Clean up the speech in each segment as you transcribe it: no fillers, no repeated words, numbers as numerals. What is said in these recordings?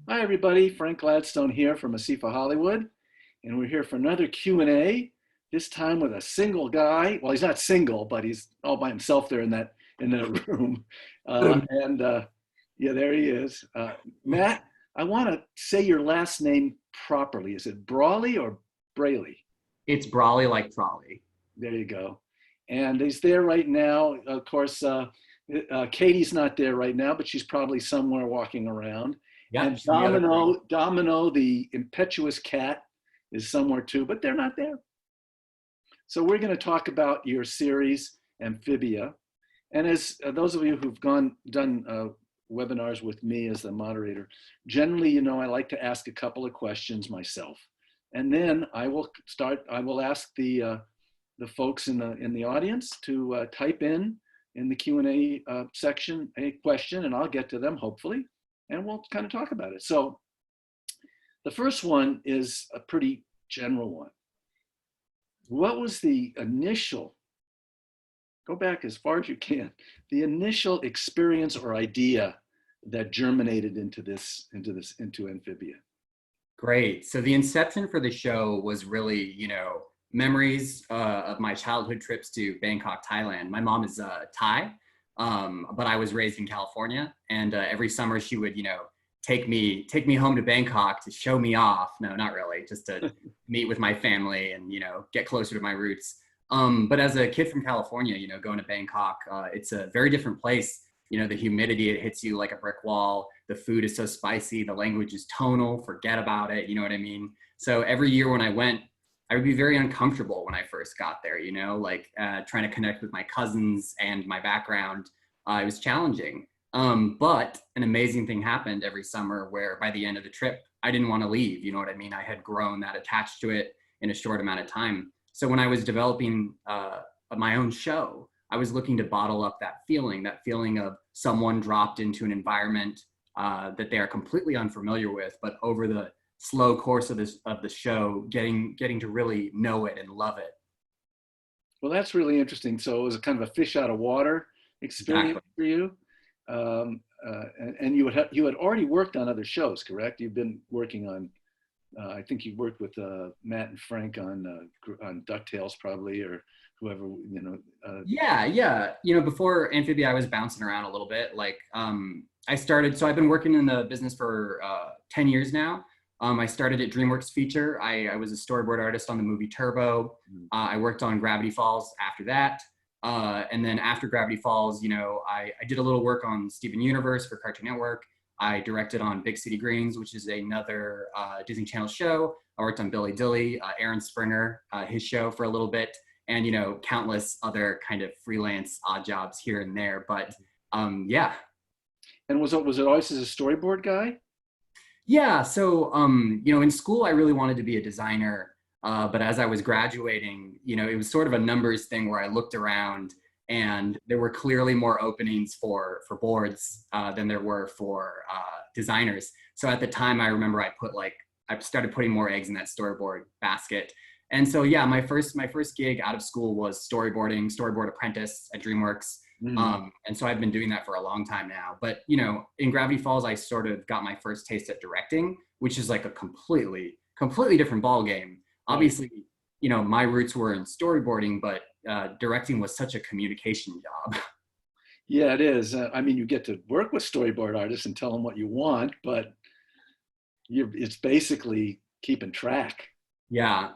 Hi, everybody. Frank Gladstone here from Asifa-Hollywood, and we're here for another Q&A. This time with a single guy. Well, he's not single, but he's all by himself there in that room. Yeah, there he is. Matt, I want to say your last name properly. Is it Brawley or Brayley? It's Brawley like trolley. There you go. And he's there right now. Of course, Katie's not there right now, but she's probably somewhere walking around. Yep, And she's in the other room. Domino, the impetuous cat, is somewhere too, but they're not there. So we're going to talk about your series, Amphibia. And as those of you who've done webinars with me as the moderator, generally, I like to ask a couple of questions myself. And then I will ask the folks in the audience to type in the Q&A section a question, and I'll get to them hopefully, and we'll kind of talk about it. So the first one is a pretty general one. What was the initial, go back as far as you can, the initial experience or idea that germinated into Amphibia? Great. So the inception for the show was really, memories of my childhood trips to Bangkok, Thailand. My mom is Thai, but I was raised in California, and every summer she would, take me home to Bangkok to show me off. No, not really, just to meet with my family and get closer to my roots. But as a kid from California, going to Bangkok, it's a very different place. The humidity, it hits you like a brick wall. The food is so spicy. The language is tonal. Forget about it. You know what I mean? So every year when I went, I would be very uncomfortable when I first got there, trying to connect with my cousins and my background. It was challenging. But an amazing thing happened every summer where by the end of the trip, I didn't want to leave. You know what I mean? I had grown that attached to it in a short amount of time. So when I was developing my own show, I was looking to bottle up that feeling of someone dropped into an environment that they are completely unfamiliar with, but over the slow course of the show, getting to really know it and love it. Well, that's really interesting. So it was a kind of a fish out of water experience Exactly. for you. And you had already worked on other shows, correct? You've been working on, I think you worked with Matt and Frank on DuckTales probably, or whoever, Yeah. Before Amphibia, I was bouncing around a little bit. So I've been working in the business for 10 years now. I started at DreamWorks Feature. I was a storyboard artist on the movie Turbo. I worked on Gravity Falls after that. And then after Gravity Falls, I did a little work on Steven Universe for Cartoon Network. I directed on Big City Greens, which is another Disney Channel show. I worked on Billy Dilly, Aaron Springer, his show for a little bit, and countless other kind of freelance odd jobs here and there. But yeah. And was it always as a storyboard guy? Yeah. So in school, I really wanted to be a designer. But as I was graduating, it was sort of a numbers thing where I looked around and there were clearly more openings for boards than there were for designers. So at the time, I remember I started putting more eggs in that storyboard basket. And so, yeah, my first gig out of school was storyboard apprentice at DreamWorks. And so I've been doing that for a long time now. But, in Gravity Falls, I sort of got my first taste at directing, which is like a completely different ball game. Obviously, my roots were in storyboarding, but directing was such a communication job. Yeah, it is. I mean, you get to work with storyboard artists and tell them what you want, but it's basically keeping track. Yeah.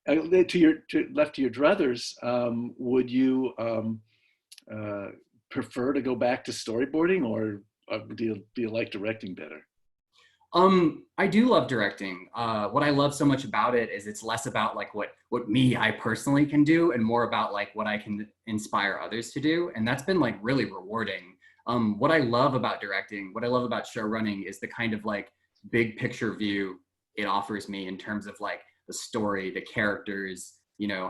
Left to your druthers, would you prefer to go back to storyboarding, or do you like directing better? I do love directing. What I love so much about it is it's less about like what I personally can do and more about like what I can inspire others to do. And that's been like really rewarding. What I love about directing, what I love about show running is the kind of like big picture view it offers me in terms of like the story, the characters,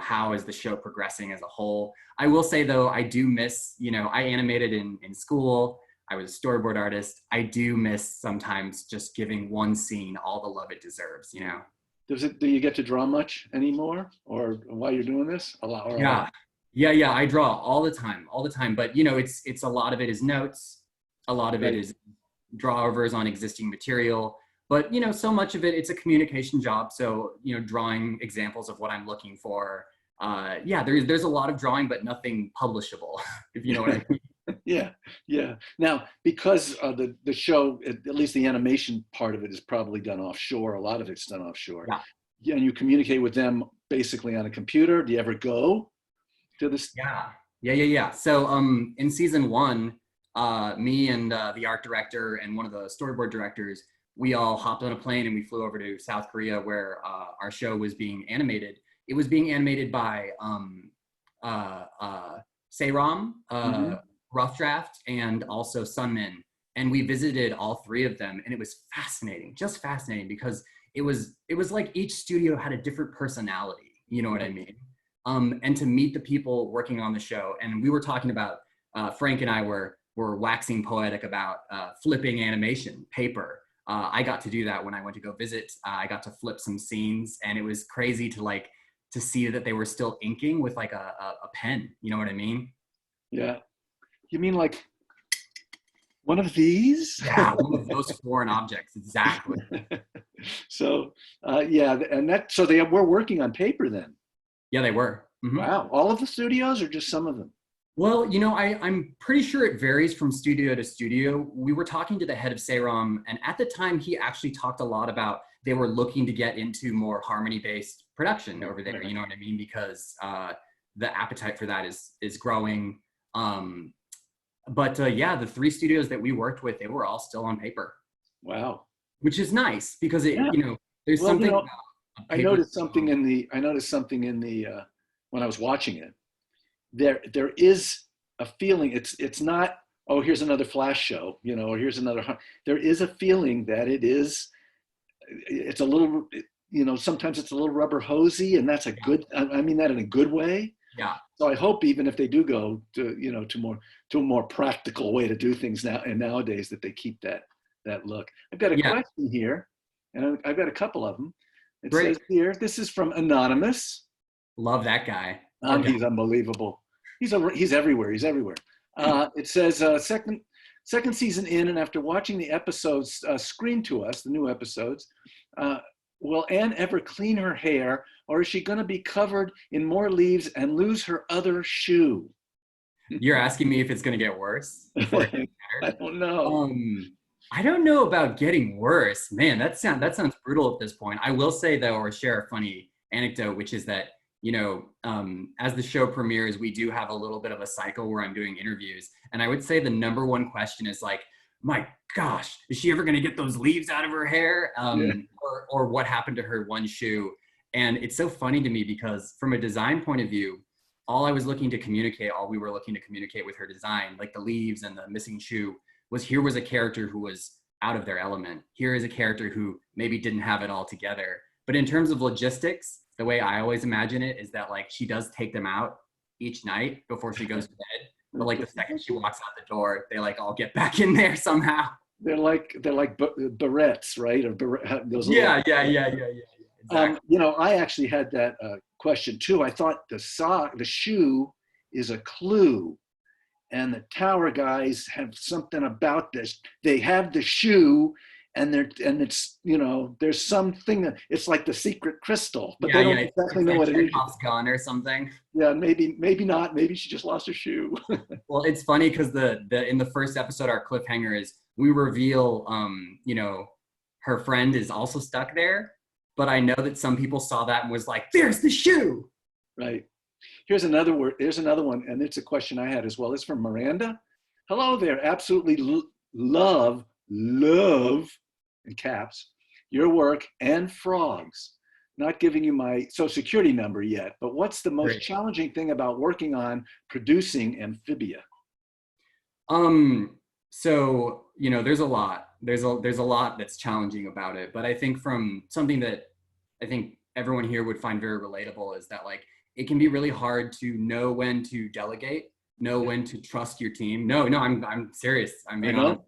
how is the show progressing as a whole. I will say though, I do miss, I animated in school. I was a storyboard artist. I do miss sometimes just giving one scene all the love it deserves, Do you get to draw much anymore, or while you're doing this? A lot. Yeah. I draw all the time. But it's a lot of it is notes. A lot of it is drawovers on existing material. But, so much of it, it's a communication job. So, drawing examples of what I'm looking for. Yeah, there's a lot of drawing, but nothing publishable, if you know what I mean. Yeah, yeah. Now, because the show, at least the animation part of it, is probably done offshore. A lot of it's done offshore. Yeah. Yeah, and you communicate with them basically on a computer. Do you ever go to this? Yeah. So in season 1, me and the art director and one of the storyboard directors, we all hopped on a plane and we flew over to South Korea where our show was being animated. It was being animated by Seiram, Rough Draft, and also Sunmin. And we visited all 3 of them, and it was fascinating, just fascinating, because it was like each studio had a different personality. You know what I mean? And to meet the people working on the show, and we were talking about Frank and I were waxing poetic about flipping animation paper. I got to do that when I went to go visit. I got to flip some scenes, and it was crazy to see that they were still inking with like a pen. You know what I mean? Yeah. You mean like one of these? Yeah, one of those foreign objects, exactly. So, yeah, and so they were working on paper then. Yeah, they were. Mm-hmm. Wow, all of the studios or just some of them? Well, I'm pretty sure it varies from studio to studio. We were talking to the head of Seiram, and at the time, he actually talked a lot about they were looking to get into more harmony-based production over there. You know what I mean? Because the appetite for that is growing. But yeah, the 3 studios that we worked with, they were all still on paper. Wow. Which is nice because there's something. I noticed something in the when I was watching it. There is a feeling. It's not, oh, here's another flash show, or here's another. There is a feeling that it's a little, sometimes it's a little rubber hosy, and that's a good. I mean that in a good way. Yeah. So I hope even if they do go to a more practical way to do things nowadays, that they keep that look. I've got a question here, and I've got a couple of them. It says here, this is from Anonymous. Love that guy. He's unbelievable. He's everywhere. He's everywhere. It says second season in, and after watching the episodes screened to us, the new episodes, will Anne ever clean her hair, or is she going to be covered in more leaves and lose her other shoe? You're asking me if it's going to get worse? I don't know. I don't know about getting worse. Man, that sounds brutal at this point. I will say though, or share a funny anecdote, which is that, as the show premieres, we do have a little bit of a cycle where I'm doing interviews. And I would say the number one question is like, my gosh, is she ever going to get those leaves out of her hair? Or what happened to her one shoe? And it's so funny to me because from a design point of view, all we were looking to communicate with her design, like the leaves and the missing shoe, here was a character who was out of their element. Here is a character who maybe didn't have it all together. But in terms of logistics, the way I always imagine it is that like she does take them out each night before she goes to bed. But like the second she walks out the door, they like all get back in there somehow. They're like barrettes, right? Or those yeah. Exactly. I actually had that question too. I thought the shoe is a clue. And the tower guys have something about this. They have the shoe, and it's there's something. It's like the secret crystal, but they don't exactly know what it is. Gun or something. Yeah, maybe not. Maybe she just lost her shoe. Well, it's funny because in the first episode, our cliffhanger is we reveal, her friend is also stuck there. But I know that some people saw that and was like, "There's the shoe." Right. Here's another word. There's another one, and it's a question I had as well. It's from Miranda. Hello there. Absolutely love in caps your work and frogs. Not giving you my social security number yet, but what's the most challenging thing about working on producing Amphibia? So there's a lot. There's a lot that's challenging about it, but I think from something that I think everyone here would find very relatable is that like it can be really hard to know when to delegate, know when to trust your team. No, I'm serious. I mean,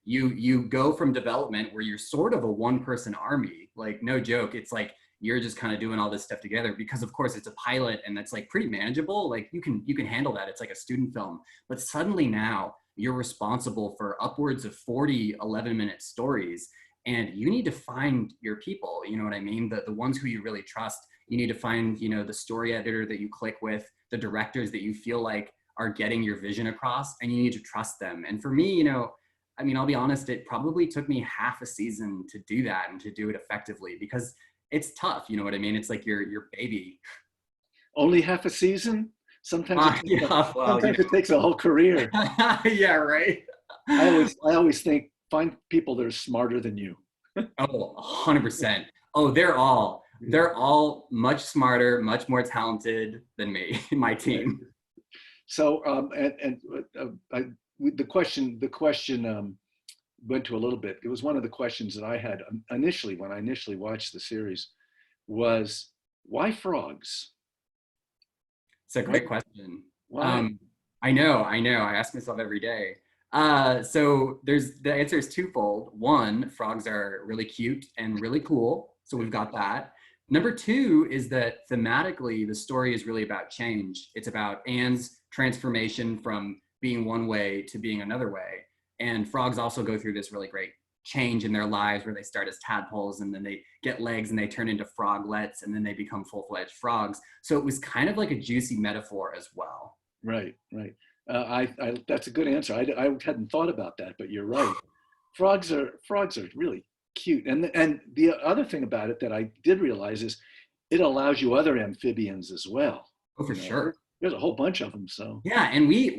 you go from development where you're sort of a one-person army, like no joke. It's like you're just kind of doing all this stuff together because of course it's a pilot and that's like pretty manageable. Like you can handle that. It's like a student film, but suddenly now you're responsible for upwards of 40 11-minute stories, and you need to find your people, you know what I mean? The ones who you really trust. You need to find, you know, the story editor that you click with, the directors that you feel like are getting your vision across, and you need to trust them. And for me, you know, I mean, I'll be honest, it probably took me half a season to do that and to do it effectively, because it's tough, you know what I mean? It's like your baby. Only half a season? Sometimes Yeah, well, you sometimes it takes a whole career. know. Yeah, right. I always think find people that are smarter than you. Oh, 100%. Oh, they're all much smarter, much more talented than me, my team. So the question went to a little bit. It was one of the questions that I had initially when I initially watched the series was, why frogs? It's a great question. Why? I know. I ask myself every day. So the answer is twofold. One, frogs are really cute and really cool. So we've got that. Number two is that thematically, the story is really about change. It's about Anne's transformation from being one way to being another way. And frogs also go through this really great change in their lives where they start as tadpoles and then they get legs and they turn into froglets and then they become full-fledged frogs. So it was kind of like a juicy metaphor as well. Right, right. That's a good answer. I hadn't thought about that, but you're right. Frogs are really cute, and the other thing about it that I did realize is it allows you other amphibians as well. Oh, for sure. There's a whole bunch of them. So yeah, and me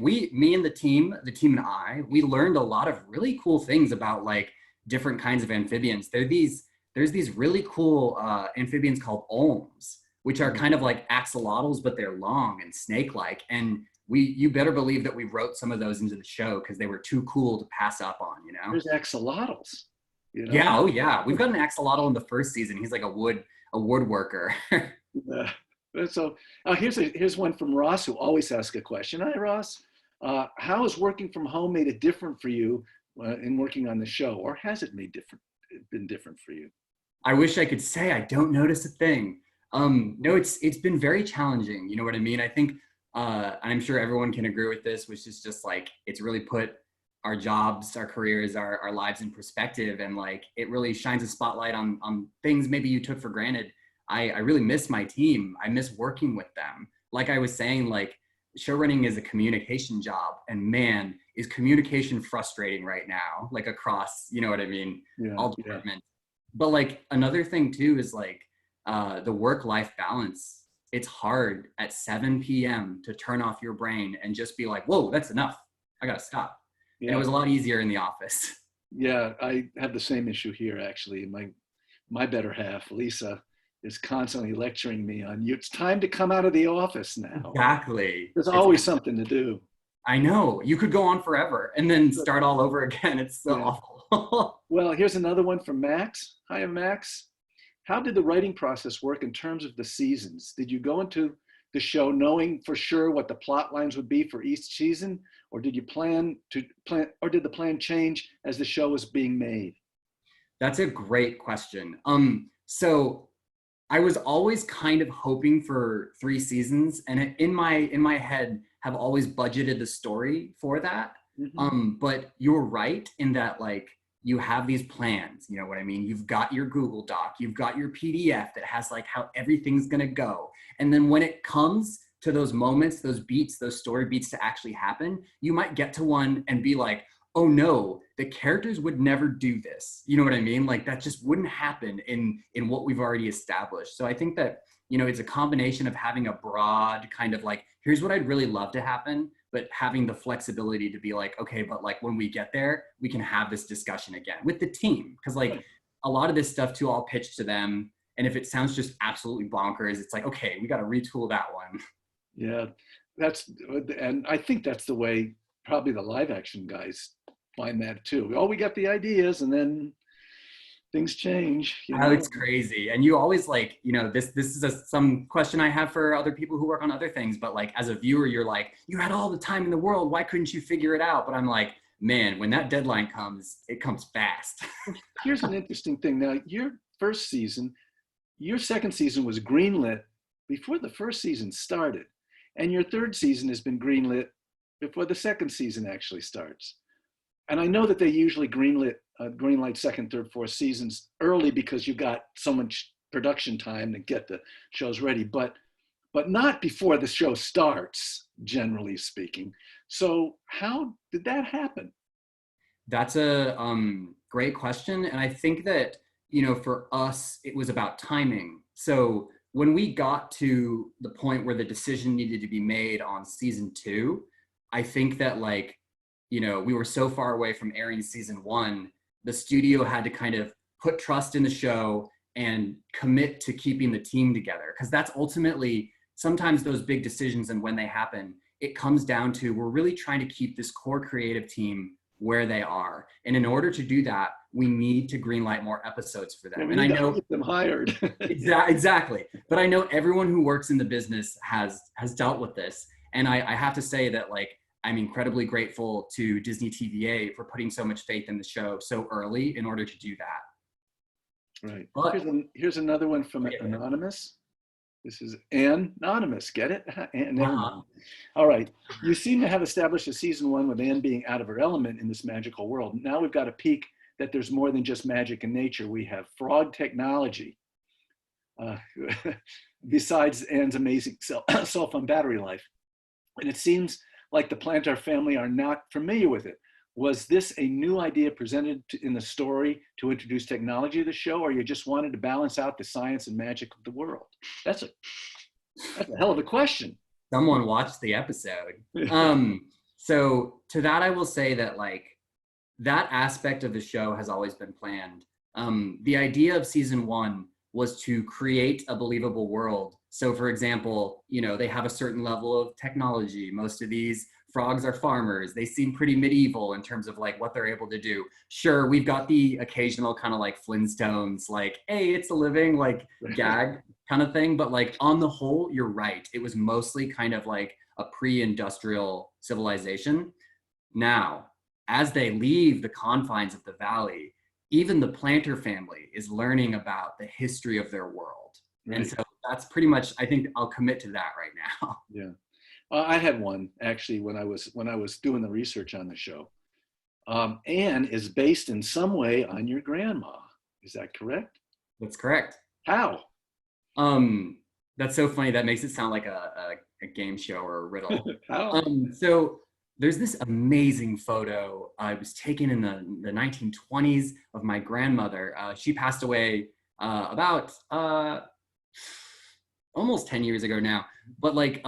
and the team and I, we learned a lot of really cool things about like different kinds of amphibians. There's these really cool amphibians called olms, which are kind of like axolotls, but they're long and snake-like. And you better believe that we wrote some of those into the show because they were too cool to pass up on, you know? There's axolotls. You know? Yeah, oh yeah. We've got an axolotl in the first season. He's like a woodworker. So here's one from Ross, who always asks a question. Hi, Ross. How has working from home made it different for you in working on the show, or has it been different for you? I wish I could say I don't notice a thing. No, it's been very challenging. You know what I mean? I think I'm sure everyone can agree with this, which is just like it's really put our jobs, our careers, our lives in perspective, and like it really shines a spotlight on things maybe you took for granted. I really miss my team. I miss working with them. Like I was saying, like show running is a communication job, and man, is communication frustrating right now, like across, you know what I mean, all departments. But like another thing too is like the work-life balance. It's hard at 7 p.m. to turn off your brain and just be like, whoa, that's enough. I gotta stop. Yeah. And it was a lot easier in the office. Yeah, I have the same issue here actually. My better half, Lisa, is constantly lecturing me on you. It's time to come out of the office now. Exactly. There's always something to do. I know. You could go on forever and then start all over again. It's so awful. Well, here's another one from Max. Hi, Max. How did the writing process work in terms of the seasons? Did you go into the show knowing for sure what the plot lines would be for each season, or did the plan change as the show was being made? That's a great question. So I was always kind of hoping for 3 seasons, and in my head have always budgeted the story for that. Mm-hmm. But you're right in that like you have these plans, you know what I mean? You've got your Google Doc, you've got your PDF that has like how everything's gonna go. And then when it comes to those moments, those beats, those story beats to actually happen, you might get to one and be like, oh no, the characters would never do this. You know what I mean? Like that just wouldn't happen in what we've already established. So I think that, you know, it's a combination of having a broad kind of like, here's what I'd really love to happen, but having the flexibility to be like, okay, but like when we get there, we can have this discussion again with the team. Cause like a lot of this stuff too, I'll pitch to them. And if it sounds just absolutely bonkers, it's like, okay, we got to retool that one. Yeah, and I think that's the way probably the live action guys find that too. Oh, we got the ideas and then things change. You know? Oh, it's crazy. And you always like, you know, this is some question I have for other people who work on other things, but like as a viewer, you're like, you had all the time in the world. Why couldn't you figure it out? But I'm like, man, when that deadline comes, it comes fast. Here's an interesting thing. Now, your second season was greenlit before the first season started. And your third season has been greenlit before the second season actually starts. And I know that they usually greenlight second, third, fourth seasons early because you got so much production time to get the shows ready, but not before the show starts, generally speaking. So how did that happen? That's a great question. And I think that, you know, for us, it was about timing. So when we got to the point where the decision needed to be made on season 2, I think that, like, you know, we were so far away from airing season 1, the studio had to kind of put trust in the show and commit to keeping the team together. Because that's ultimately, sometimes those big decisions and when they happen, it comes down to, we're really trying to keep this core creative team where they are. And in order to do that, we need to greenlight more episodes for them. And I know get them hired. exactly. But I know everyone who works in the business has dealt with this. And I have to say that, like, I'm incredibly grateful to Disney TVA for putting so much faith in the show so early in order to do that. Right. But, here's another one from Anonymous. This is Anonymous. Get it? Never mind. All right. You seem to have established a season 1 with Anne being out of her element in this magical world. Now we've got a peek that there's more than just magic in nature. We have frog technology. Besides Anne's amazing cell phone battery life. And it seems like the Plantar family are not familiar with it. Was this a new idea presented in the story to introduce technology to the show, or you just wanted to balance out the science and magic of the world? That's a hell of a question. Someone watched the episode. So to that, I will say that, like, that aspect of the show has always been planned. The idea of season 1 was to create a believable world. So, for example, you know, they have a certain level of technology. Most of these frogs are farmers. They seem pretty medieval in terms of, like, what they're able to do. Sure, we've got the occasional kind of like Flintstones, like, hey, it's a living, like, gag kind of thing. But, like, on the whole, you're right. It was mostly kind of like a pre-industrial civilization. Now, as they leave the confines of the valley, even the Planter family is learning about the history of their world. Right. And so that's pretty much, I think I'll commit to that right now. Yeah. I had one actually when I was doing the research on the show. Anne is based in some way on your grandma. Is that correct? That's correct. How? That's so funny. That makes it sound like a game show or a riddle. How? So there's this amazing photo. It was taken in the 1920s of my grandmother. She passed away about almost 10 years ago now. But, like,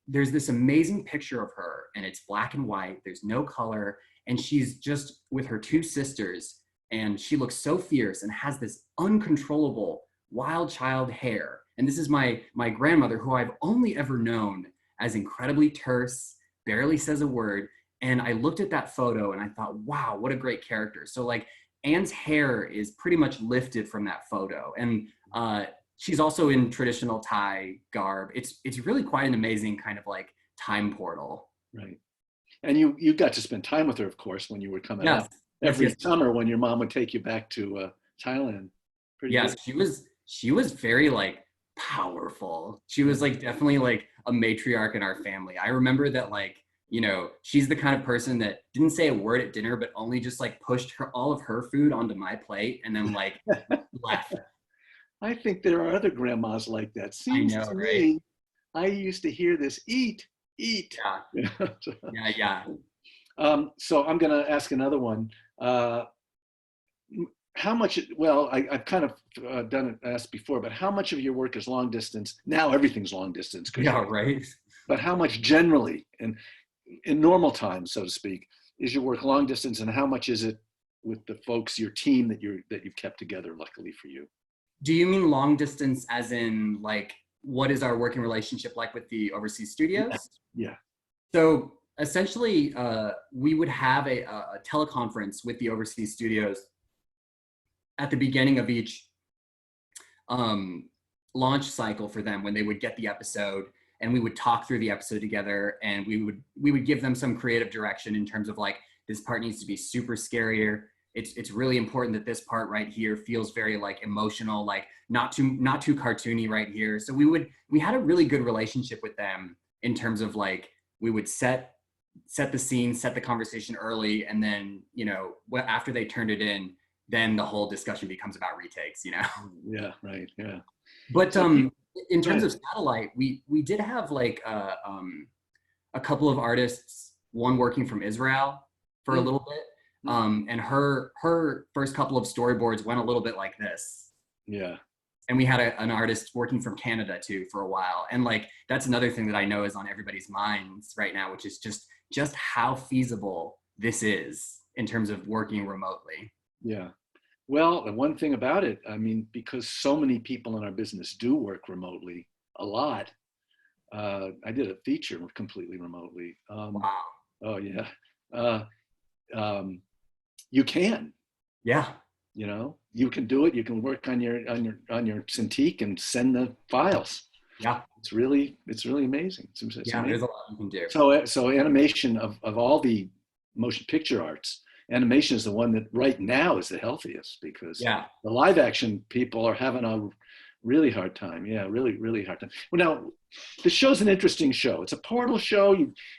there's this amazing picture of her, and it's black and white. There's no color, and she's just with her 2 sisters, and she looks so fierce and has this uncontrollable wild child hair. And this is my grandmother, who I've only ever known as incredibly terse, barely says a word. And I looked at that photo and I thought, wow, what a great character. So, like, Anne's hair is pretty much lifted from that photo. And she's also in traditional Thai garb. It's really quite an amazing kind of, like, time portal. Right. And you got to spend time with her, of course, when you were coming out every summer when your mom would take you back to Thailand. Pretty good. She was very, like, powerful. She was, like, definitely, like, a matriarch in our family. I remember that, like, you know, she's the kind of person that didn't say a word at dinner, but only just, like, pushed all of her food onto my plate and then, like, left. I think there are other grandmas like that. Seems to me, I used to hear this, eat. Yeah. Yeah. So I'm going to ask another one. How much, well, I've kind of asked before, but how much of your work is long distance? Now everything's long distance. Yeah, right. But how much generally, and in normal times, so to speak, is your work long distance, and how much is it with the folks, your team that you've kept together, luckily for you? Do you mean long distance as in, like, what is our working relationship like with the overseas studios? Yeah. So essentially, we would have a teleconference with the overseas studios at the beginning of each launch cycle for them, when they would get the episode, and we would talk through the episode together, and we would give them some creative direction in terms of, like, this part needs to be super scarier. It's really important that this part right here feels very, like, emotional, like, not too cartoony right here. So we had a really good relationship with them in terms of, like, we would set set the scene, set the conversation early, and then, after they turned it in, then the whole discussion becomes about retakes, Yeah, right. Yeah. But So, in go terms ahead. of satellite, we did have like a couple of artists, one working from Israel for a Mm, little bit. mm. And her first couple of storyboards went a little bit like this. Yeah. And we had an artist working from Canada too for a while. And like that's another thing that I know is on everybody's minds right now, which is just how feasible this is in terms of working remotely. Yeah. Well, the one thing about it, I mean, because so many people in our business do work remotely a lot. I did a feature completely remotely. Wow. Oh yeah. Uh, you can, Yeah. you can do it. You can work on your Cintiq and send the files. Yeah. It's really amazing. It's Yeah. There's amazing. a lot you can do. So animation of all the motion picture arts, animation is the one that right now is the healthiest because Yeah. the live action people are having a really hard time. Yeah, really, really hard time. Well, now the show's an interesting show. It's a portal show.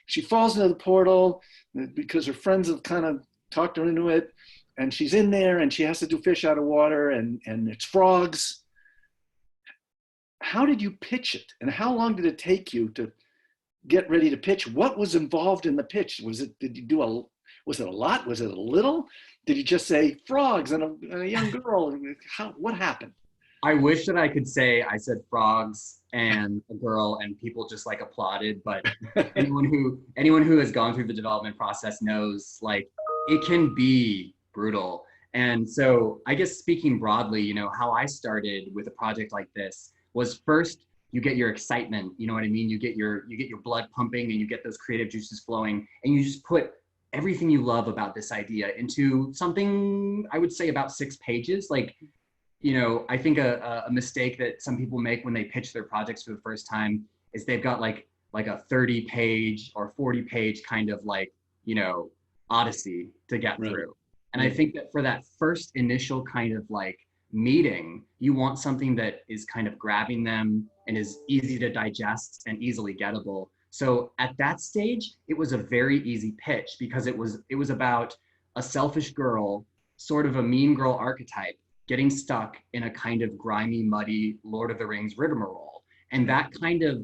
She falls into the portal because her friends have kind of talked her into it, and she's in there and she has to do fish out of water and it's frogs. How did you pitch it, and how long did it take you to get ready to pitch? What was involved in the pitch? Did you do was it a lot? Was it a little? Did you just say frogs and a young girl? What happened? I wish that I could say I said frogs and a girl and people just like applauded, but anyone who has gone through the development process knows like it can be brutal. And so I guess speaking broadly, how I started with a project like this was first you get your excitement, you know what I mean? You get your blood pumping and you get those creative juices flowing and you just put everything you love about this idea into something, I would say about 6 pages. Like, I think a mistake that some people make when they pitch their projects for the first time is they've got like a 30-page or 40-page kind of like, odyssey to get Right. through. And I think that for that first initial kind of like meeting, you want something that is kind of grabbing them and is easy to digest and easily gettable. So at that stage, it was a very easy pitch because it was about a selfish girl, sort of a mean girl archetype, getting stuck in a kind of grimy, muddy Lord of the Rings rigmarole. And that kind of,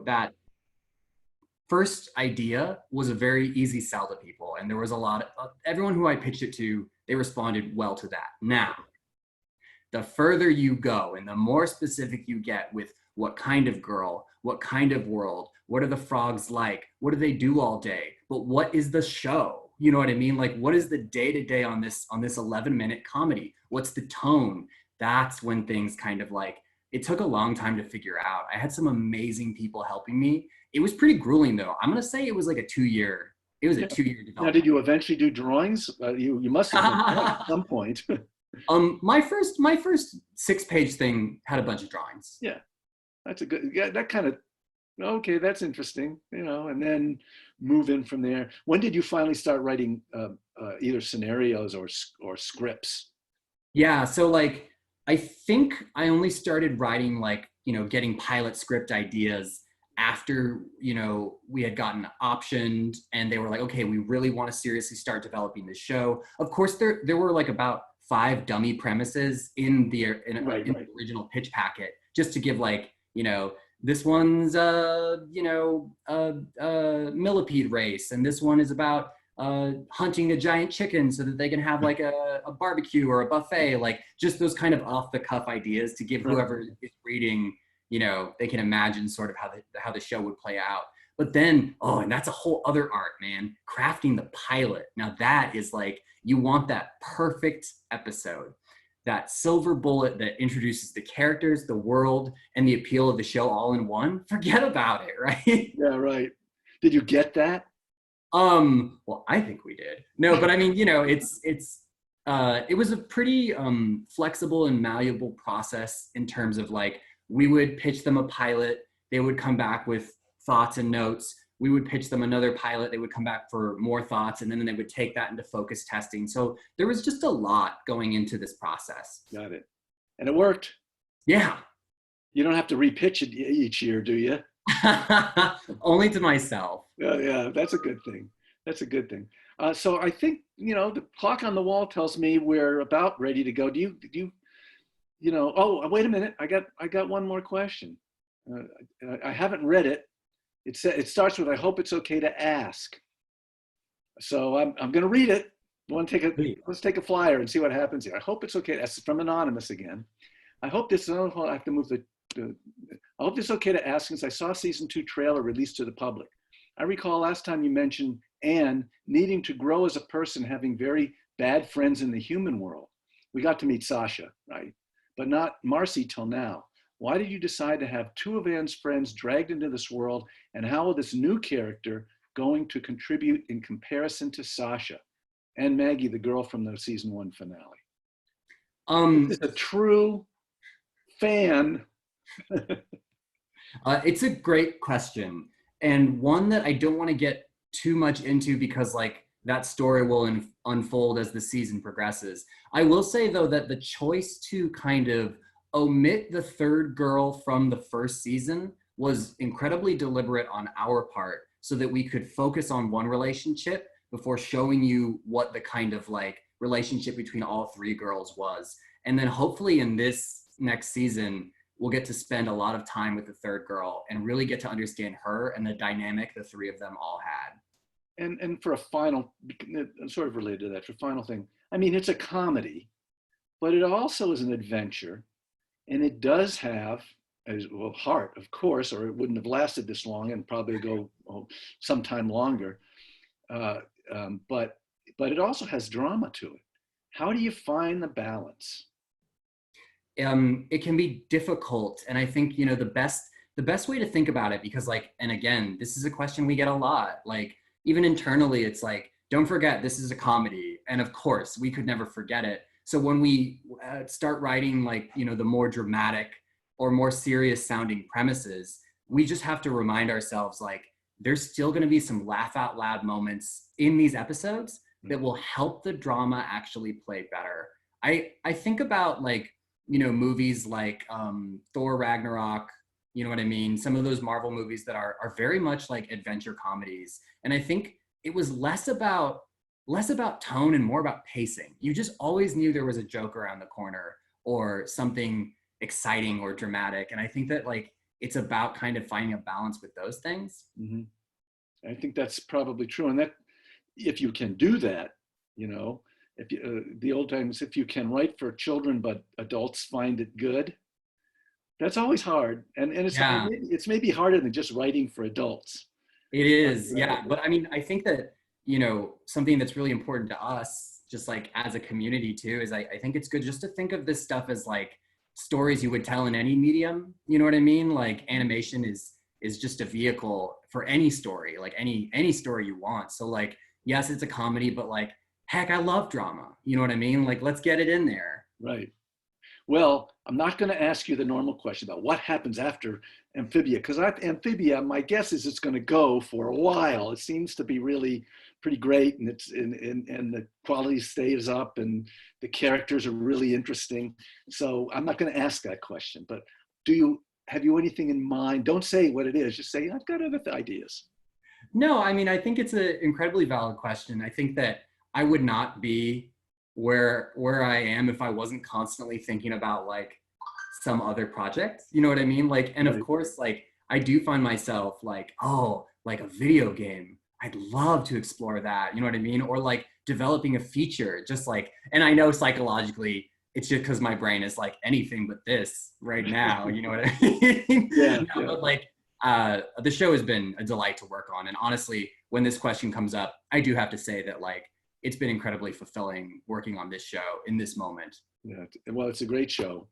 that first idea was a very easy sell to people. And there was a lot of, everyone who I pitched it to, they responded well to that. Now, the further you go and the more specific you get with what kind of girl, what kind of world, what are the frogs like, what do they do all day, but what is the show? You know what I mean? Like, what is the day-to-day on this 11-minute comedy? What's the tone? That's when things kind of like, it took a long time to figure out. I had some amazing people helping me. It was pretty grueling though. I'm going to say it was like a 2-year development. Now, did you eventually do drawings? You must have done that at some point. My first 6-page thing had a bunch of drawings. Yeah, that's a good. Yeah, that kind of. Okay, that's interesting. And then move in from there. When did you finally start writing either scenarios or scripts? Yeah, so like I think I only started writing like, getting pilot script ideas after, we had gotten optioned and they were like, okay, we really want to seriously start developing the show. Of course, there were like about 5 dummy premises in the original pitch packet, just to give like, this one's millipede race, and this one is about hunting a giant chicken so that they can have like a barbecue or a buffet, like just those kind of off the cuff ideas to give whoever is reading, they can imagine sort of how the show would play out. But then, and that's a whole other art, man, crafting the pilot. Now that is like, you want that perfect episode, that silver bullet that introduces the characters, the world, and the appeal of the show all in one. Forget about it, right? Yeah, right. Did you get that? Well, I think we did. No, but I mean, it was a pretty flexible and malleable process in terms of like, we would pitch them a pilot, they would come back with thoughts and notes. We would pitch them another pilot, they would come back for more thoughts, and then they would take that into focus testing. So there was just a lot going into this process. Got it. And it worked. Yeah. You don't have to repitch it each year, do you? Only to myself. Yeah, that's a good thing. That's a good thing. So I think, the clock on the wall tells me we're about ready to go. Oh, wait a minute. I got one more question. I haven't read it. It starts with, I hope it's okay to ask. So I'm going to read it. Let's take a flyer and see what happens here. I hope it's okay. That's from Anonymous again. I hope this, I have to move I hope this is okay to ask since I saw season 2 trailer released to the public. I recall last time you mentioned Anne needing to grow as a person, having very bad friends in the human world. We got to meet Sasha, right? But not Marcy till now. Why did you decide to have 2 of Anne's friends dragged into this world? And how will this new character going to contribute in comparison to Sasha and Maggie, the girl from the season 1 finale? This is a true fan. It's a great question, and one that I don't want to get too much into because like that story will unfold as the season progresses. I will say though that the choice to kind of omit the 3rd girl from the 1st season was incredibly deliberate on our part so that we could focus on one relationship before showing you what the kind of like relationship between all 3 girls was. And then hopefully in this next season, we'll get to spend a lot of time with the 3rd girl and really get to understand her and the dynamic the 3 of them all had. And for a final, sort of related to that, for final thing, I mean, it's a comedy, but it also is an adventure. And it does have, heart, of course, or it wouldn't have lasted this long and probably go sometime longer. But it also has drama to it. How do you find the balance? It can be difficult. And I think, the best way to think about it, because like, and again, this is a question we get a lot, like even internally, it's like, don't forget, this is a comedy. And of course we could never forget it. So when we start writing like, the more dramatic or more serious sounding premises, we just have to remind ourselves like, there's still going to be some laugh out loud moments in these episodes that will help the drama actually play better. I think about like, movies like Thor Ragnarok, you know what I mean? Some of those Marvel movies that are very much like adventure comedies. And I think it was less about tone and more about pacing. You just always knew there was a joke around the corner or something exciting or dramatic. And I think that like, it's about kind of finding a balance with those things. Mm-hmm. I think that's probably true. And that if you can do that, if the old times, if you can write for children, but adults find it good, that's always hard. And it's maybe harder than just writing for adults. It is, yeah. But I mean, I think that, something that's really important to us, just like as a community too, is I think it's good just to think of this stuff as like stories you would tell in any medium. You know what I mean? Like animation is just a vehicle for any story, like any story you want. So like, yes, it's a comedy, but like, heck, I love drama. You know what I mean? Like, let's get it in there. Right. Well, I'm not going to ask you the normal question about what happens after Amphibia, because Amphibia, my guess is it's going to go for a while. It seems to be really pretty great, and and the quality stays up, and the characters are really interesting. So I'm not going to ask that question. But have you anything in mind? Don't say what it is. Just say I've got other ideas. No, I mean, I think it's an incredibly valid question. I think that I would not be where I am if I wasn't constantly thinking about like some other project. You know what I mean? Like, and of course, like I do find myself like, oh, like a video game. I'd love to explore that. You know what I mean? Or like developing a feature, just like, and I know psychologically it's just because my brain is like anything but this right now. You know what I mean? Yeah. But like, the show has been a delight to work on. And honestly, when this question comes up, I do have to say that like, it's been incredibly fulfilling working on this show in this moment. Yeah, well, it's a great show.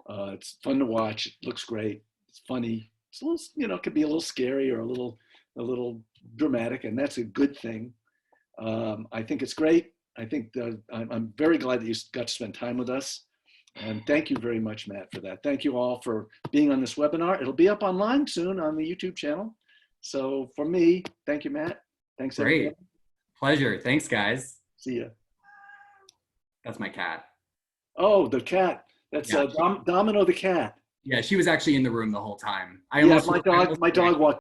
It's fun to watch. It looks great. It's funny. It's a little, it could be a little scary or a little dramatic, and that's a good thing. I think it's great. I think I'm very glad that you got to spend time with us. And thank you very much, Matt, for that. Thank you all for being on this webinar. It'll be up online soon on the YouTube channel. So for me, thank you, Matt. Thanks, Great. everybody. Pleasure. Thanks, guys. See ya. That's my cat. Oh, the cat. That's Domino the cat. Yeah, she was actually in the room the whole time. My dog walked